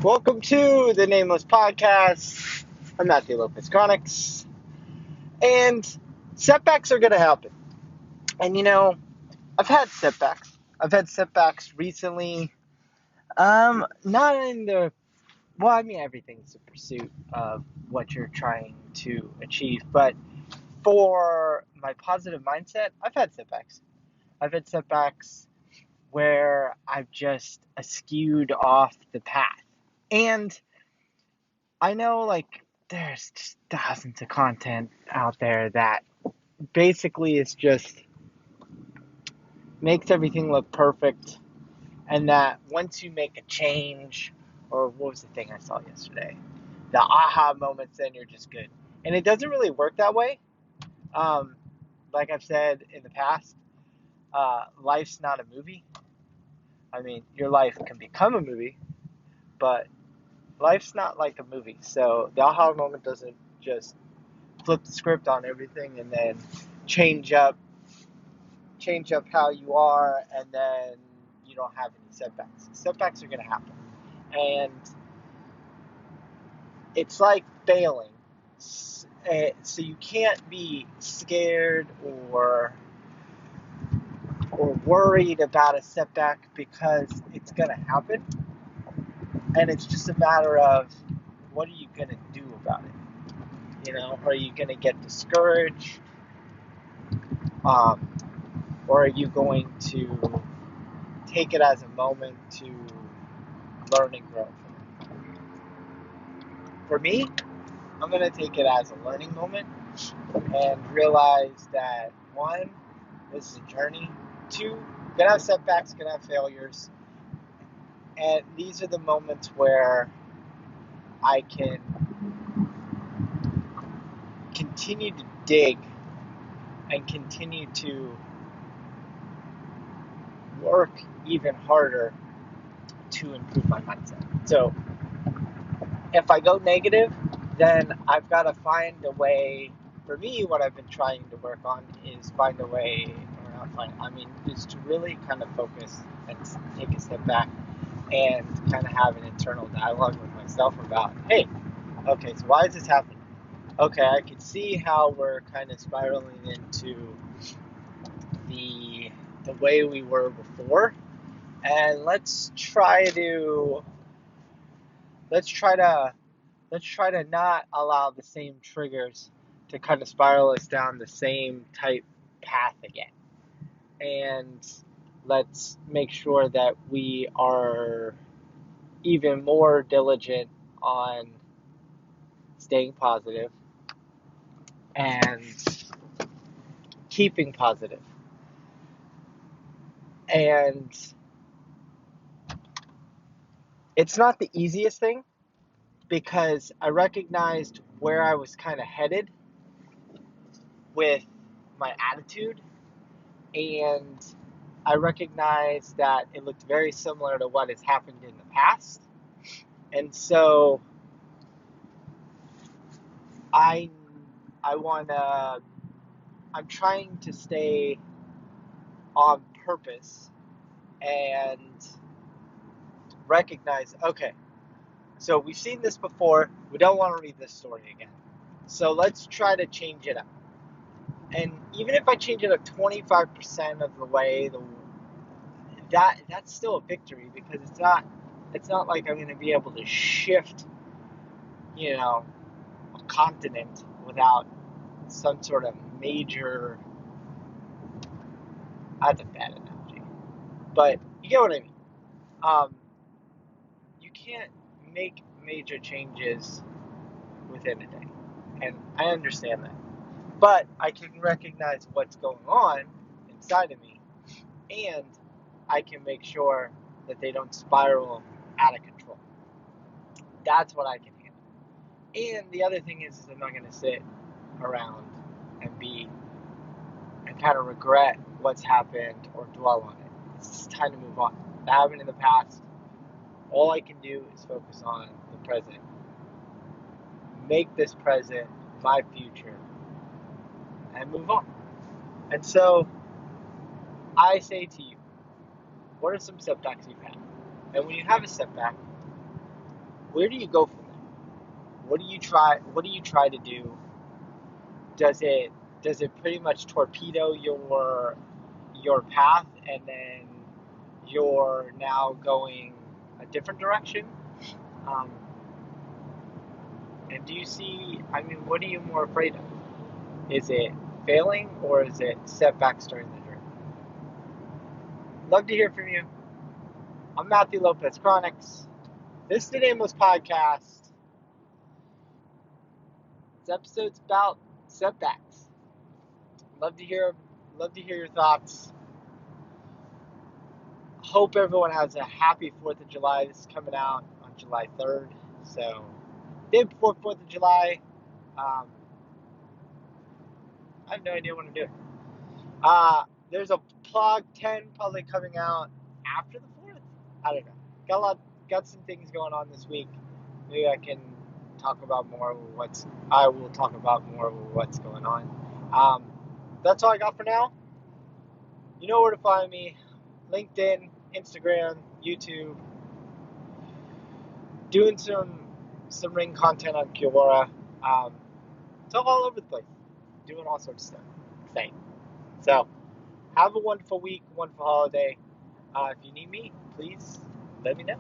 Welcome to the Nameless Podcast. I'm Matthew Lopez-Kronicz, and setbacks are going to happen. And I've had setbacks. I've had setbacks recently. Not in the everything's a pursuit of what you're trying to achieve, but for my positive mindset, I've had setbacks. I've had setbacks where I've just skewed off the path. And I know, there's just thousands of content out there that basically is just makes everything look perfect, and that once you make a change, or what was the thing I saw yesterday? The aha moments, then you're just good. And it doesn't really work that way. Like I've said in the past, life's not a movie. I mean, your life can become a movie, but life's not like a movie. So the aha moment doesn't just flip the script on everything and then change up how you are, and then you don't have any setbacks. Setbacks are going to happen. And it's like failing. So you can't be scared or worried about a setback, because it's going to happen. And it's just a matter of, what are you going to do about it? Are you going to get discouraged? Or are you going to take it as a moment to learn and grow from it? For me, I'm going to take it as a learning moment and realize that, one, this is a journey. Two, going to have setbacks, going to have failures. And these are the moments where I can continue to dig and continue to work even harder to improve my mindset. So if I go negative, then I've got to find a way. For me, what I've been trying to work on is find a way, is to really kind of focus and take a step back and kind of have an internal dialogue with myself about, hey, okay, so why is this happening? Okay, I can see how we're kind of spiraling into the way we were before, and let's try to not allow the same triggers to kind of spiral us down the same type path again. And let's make sure that we are even more diligent on staying positive and keeping positive. And it's not the easiest thing, because I recognized where I was kind of headed with my attitude, and I recognized that it looked very similar to what has happened in the past. And so I'm trying to stay on purpose and recognize, okay, so we've seen this before, we don't want to read this story again. So let's try to change it up. And even if I change it up 25% of the way, that's still a victory, because it's not like I'm going to be able to shift, a continent without some sort of major. That's a bad analogy, but you get what I mean. You can't make major changes within a day, and I understand that. But I can recognize what's going on inside of me, and I can make sure that they don't spiral out of control. That's what I can handle. And the other thing is I'm not going to sit around and kind of regret what's happened or dwell on it. It's time to move on. That happened in the past. All I can do is focus on the present. Make this present my future, and move on. And so I say to you, what are some setbacks you've had? And when you have a setback, where do you go from there? What do you try? What do you try to do? Does it pretty much torpedo your path, and then you're now going a different direction? Um, and do you see? I mean, what are you more afraid of? Is it failing, or is it setbacks during the journey? Love to hear from you. I'm Matthew Lopez-Kronicz. This is the Nameless Podcast. This episode's about setbacks. Love to hear your thoughts. Hope everyone has a happy 4th of July. This is coming out on July 3rd. So, day before 4th of July. I have no idea what I'm doing. There's a Plug 10 probably coming out after the 4th. I don't know. Got some things going on this week. Maybe I will talk about more of what's going on. That's all I got for now. You know where to find me. LinkedIn, Instagram, YouTube. Doing some ring content on Kiora. So all over the place. Doing all sorts of stuff. Exciting. So, have a wonderful week, wonderful holiday. If you need me, please let me know.